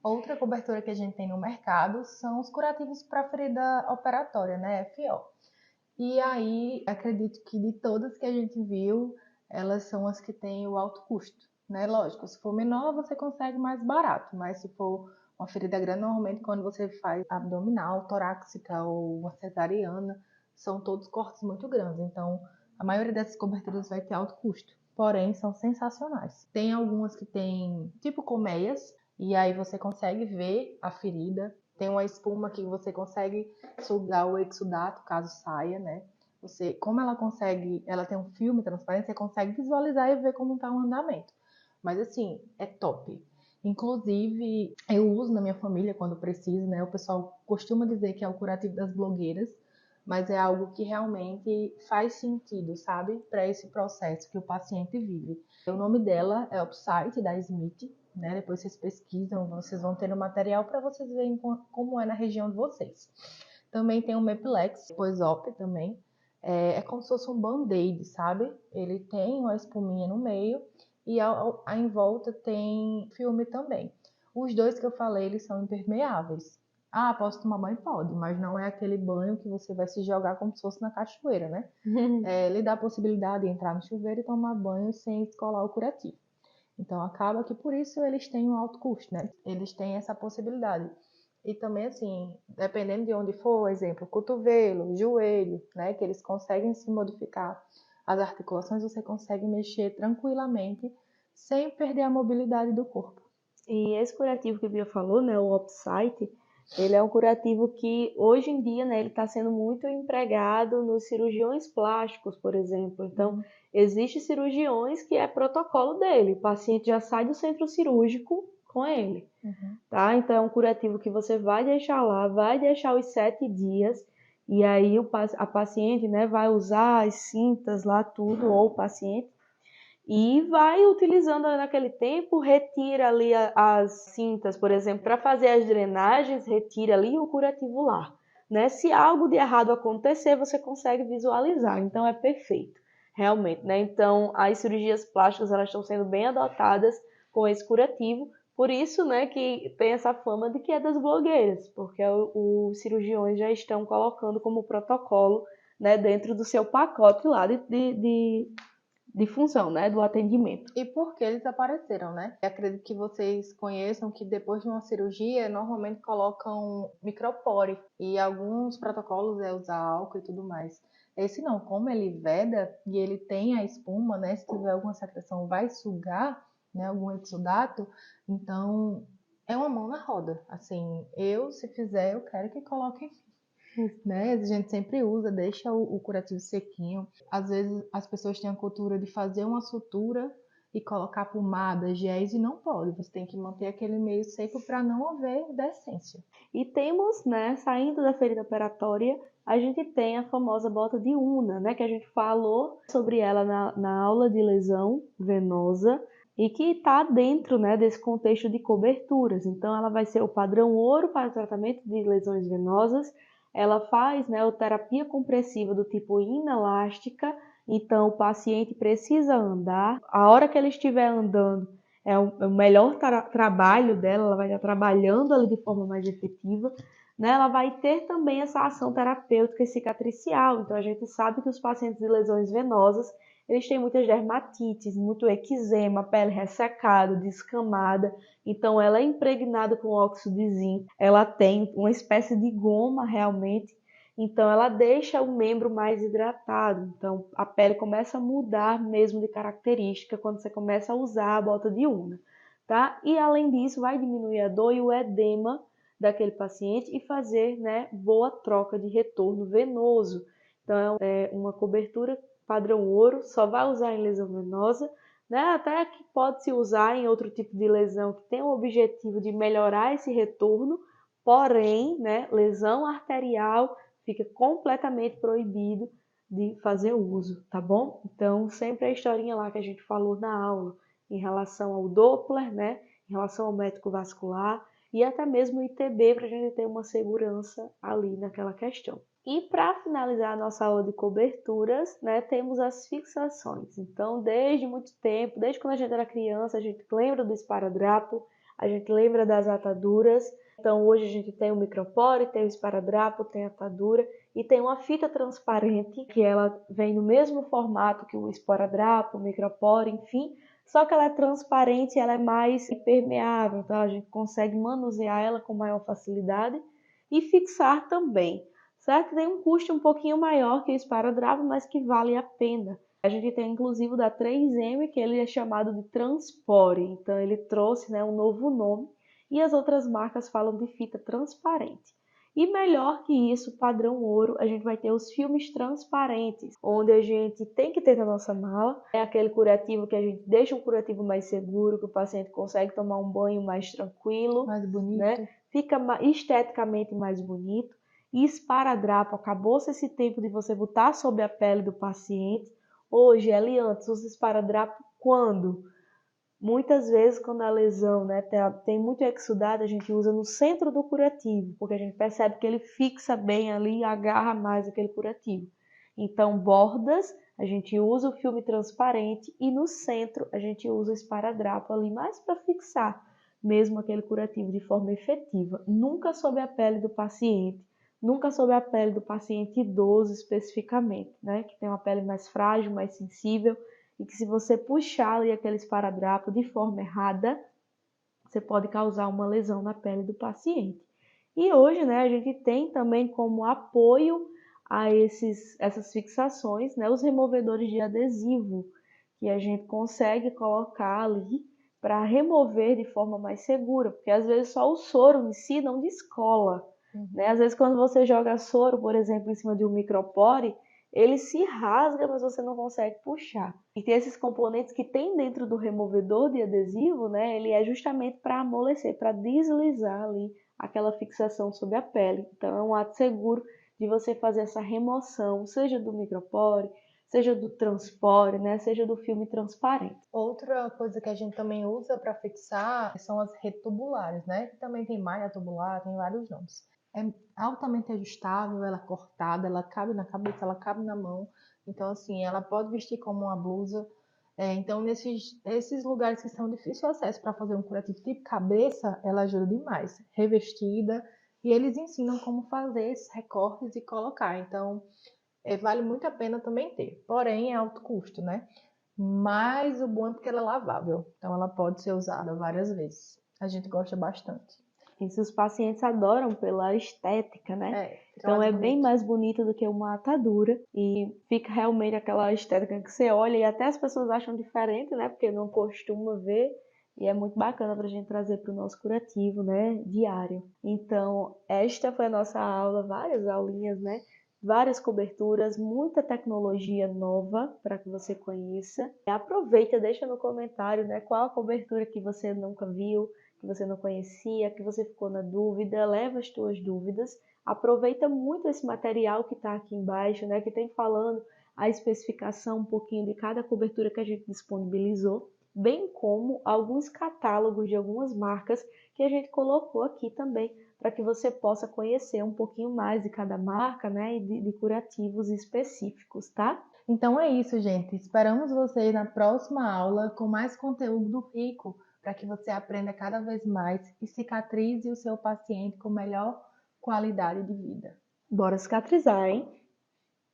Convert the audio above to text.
Outra cobertura que a gente tem no mercado são os curativos para ferida operatória, né, FO. E aí, acredito que de todas que a gente viu, elas são as que têm o alto custo, né? Lógico, se for menor, você consegue mais barato, mas se for uma ferida grande, normalmente quando você faz abdominal, torácica ou uma cesariana, são todos cortes muito grandes. Então, a maioria dessas coberturas vai ter alto custo, porém são sensacionais. Tem algumas que tem tipo colmeias, e aí você consegue ver a ferida. Tem uma espuma que você consegue sugar o exudato, caso saia, né? Você, como ela tem um filme transparente, você consegue visualizar e ver como está o andamento. Mas assim, é top. Inclusive, eu uso na minha família quando preciso, né? O pessoal costuma dizer que é o curativo das blogueiras, mas é algo que realmente faz sentido, sabe? Para esse processo que o paciente vive. O nome dela é Opsite, da Smith, né? Depois vocês pesquisam, vocês vão ter o material para vocês verem como é na região de vocês. Também tem o Mepilex, Poisop também. É como se fosse um band-aid, sabe? Ele tem uma espuminha no meio e em volta tem filme também. Os dois que eu falei, eles são impermeáveis. Ah, posso tomar banho? Pode, mas não é aquele banho que você vai se jogar como se fosse na cachoeira, né? Ele dá a possibilidade de entrar no chuveiro e tomar banho sem escolar o curativo. Então, acaba que por isso eles têm um alto custo, né? Eles têm essa possibilidade. E também, assim, dependendo de onde for, exemplo, cotovelo, joelho, né? Que eles conseguem se modificar as articulações, você consegue mexer tranquilamente, sem perder a mobilidade do corpo. E esse curativo que a Bia falou, né, o Opsite, ele é um curativo que hoje em dia, né, ele está sendo muito empregado nos cirurgiões plásticos, por exemplo. Então, existem cirurgiões que é protocolo dele, o paciente já sai do centro cirúrgico com ele, tá? Então, é um curativo que você vai deixar lá, vai deixar os 7 dias, e aí a paciente, né, vai usar as cintas lá, tudo, ou o paciente, e vai utilizando naquele tempo, retira ali as cintas, por exemplo, para fazer as drenagens, retira ali o curativo lá, né? Se algo de errado acontecer, você consegue visualizar, então é perfeito, realmente, né? Então, as cirurgias plásticas, elas estão sendo bem adotadas com esse curativo, por isso, né, que tem essa fama de que é das blogueiras, porque os cirurgiões já estão colocando como protocolo, né, dentro do seu pacote lá de função, né, do atendimento. E por que eles apareceram, né? Eu acredito que vocês conheçam que depois de uma cirurgia, normalmente colocam micropore e alguns protocolos é usar álcool e tudo mais. Esse não, como ele veda e ele tem a espuma, né? Se tiver alguma secreção, vai sugar, né? Algum exudato, então é uma mão na roda. Assim, se fizer, eu quero que coloquem, né? A gente sempre usa, deixa o curativo sequinho. Às vezes as pessoas têm a cultura de fazer uma sutura e colocar pomada, géis, e não pode. Você tem que manter aquele meio seco para não haver decência. E temos, né, saindo da ferida operatória, a gente tem a famosa bota de Una, né, que a gente falou sobre ela na aula de lesão venosa e que está dentro, né, desse contexto de coberturas. Então, ela vai ser o padrão ouro para o tratamento de lesões venosas. Ela faz, né, a terapia compressiva do tipo inelástica. Então, o paciente precisa andar. A hora que ele estiver andando, é o melhor trabalho dela, ela vai estar trabalhando ali de forma mais efetiva, né? Ela vai ter também essa ação terapêutica e cicatricial. Então, a gente sabe que os pacientes de lesões venosas, eles têm muitas dermatites, muito eczema, pele ressecada, descamada. Então, ela é impregnada com óxido de zinco. Ela tem uma espécie de goma, realmente. Então, ela deixa o membro mais hidratado. Então, a pele começa a mudar mesmo de característica quando você começa a usar a bota de Una, tá? E, além disso, vai diminuir a dor e o edema daquele paciente e fazer, né, boa troca de retorno venoso. Então, é uma cobertura padrão ouro, só vai usar em lesão venosa, né? Até que pode se usar em outro tipo de lesão que tem o objetivo de melhorar esse retorno, porém, né, lesão arterial fica completamente proibido de fazer uso, tá bom? Então, sempre a historinha lá que a gente falou na aula, em relação ao Doppler, né? Em relação ao método vascular e até mesmo o ITB, para a gente ter uma segurança ali naquela questão. E para finalizar a nossa aula de coberturas, né, temos as fixações. Então, desde muito tempo, desde quando a gente era criança, a gente lembra do esparadrapo, A gente lembra das ataduras. Então hoje a gente tem o micropore, tem o esparadrapo, tem a atadura e tem uma fita transparente que ela vem no mesmo formato que o esparadrapo, o micropore, enfim, só que ela é transparente e ela é mais impermeável, então a gente consegue manusear ela com maior facilidade e fixar também, certo? Tem um custo um pouquinho maior que o esparadrapo, mas que vale a pena. A gente tem inclusive o da 3M, que ele é chamado de Transpore, então ele trouxe, né, um novo nome, e as outras marcas falam de fita transparente. E melhor que isso, padrão ouro, a gente vai ter os filmes transparentes, onde a gente tem que ter na nossa mala. É aquele curativo que a gente deixa um curativo mais seguro, que o paciente consegue tomar um banho mais tranquilo, Mais bonito. né? Fica esteticamente mais bonito. E esparadrapo, acabou-se esse tempo de você botar sobre a pele do paciente. Hoje, ali antes, usa esparadrapo quando? Muitas vezes, quando a lesão, né, tem muito exudado, a gente usa no centro do curativo, porque a gente percebe que ele fixa bem ali e agarra mais aquele curativo. Então, bordas, a gente usa o filme transparente e no centro a gente usa o esparadrapo ali mais para fixar mesmo aquele curativo de forma efetiva. Nunca sob a pele do paciente, nunca sob a pele do paciente idoso especificamente, né, que tem uma pele mais frágil, mais sensível, e que se você puxar ali aquele esparadrapo de forma errada, você pode causar uma lesão na pele do paciente. E hoje, né, a gente tem também como apoio a essas fixações, né, os removedores de adesivo, que a gente consegue colocar ali para remover de forma mais segura, porque às vezes só o soro em si não descola, né? Às vezes quando você joga soro, por exemplo, em cima de um micropore, ele se rasga, mas você não consegue puxar. E tem esses componentes que tem dentro do removedor de adesivo, né? Ele é justamente para amolecer, para deslizar ali aquela fixação sobre a pele. Então é um ato seguro de você fazer essa remoção, seja do micropore, seja do transpore, né? Seja do filme transparente. Outra coisa que a gente também usa para fixar são as redes tubulares, né? Que também tem malha tubular, tem vários nomes. É altamente ajustável, ela é cortada, ela cabe na cabeça, ela cabe na mão. Então, assim, ela pode vestir como uma blusa. Então, nesses lugares que são difíceis de acesso para fazer um curativo tipo cabeça, ela ajuda demais. Revestida. E eles ensinam como fazer esses recortes e colocar. Então, vale muito a pena também ter. Porém, é alto custo, né? Mas o bom é porque ela é lavável. Então, ela pode ser usada várias vezes. A gente gosta bastante. Isso os pacientes adoram pela estética, né? Então é bem mais bonito do que uma atadura e fica realmente aquela estética que você olha e até as pessoas acham diferente, né? Porque não costuma ver e é muito bacana para a gente trazer para o nosso curativo, né? Diário. Então esta foi a nossa aula, várias aulinhas, né? Várias coberturas, muita tecnologia nova para que você conheça. Aproveita, deixa no comentário, né? Qual a cobertura que você nunca viu, que você não conhecia, que você ficou na dúvida, leva as tuas dúvidas, aproveita muito esse material que está aqui embaixo, né, que tem falando a especificação um pouquinho de cada cobertura que a gente disponibilizou, bem como alguns catálogos de algumas marcas que a gente colocou aqui também, para que você possa conhecer um pouquinho mais de cada marca, né, e de curativos específicos, tá? Então é isso, gente. Esperamos vocês na próxima aula com mais conteúdo rico para que você aprenda cada vez mais e cicatrize o seu paciente com melhor qualidade de vida. Bora cicatrizar, hein?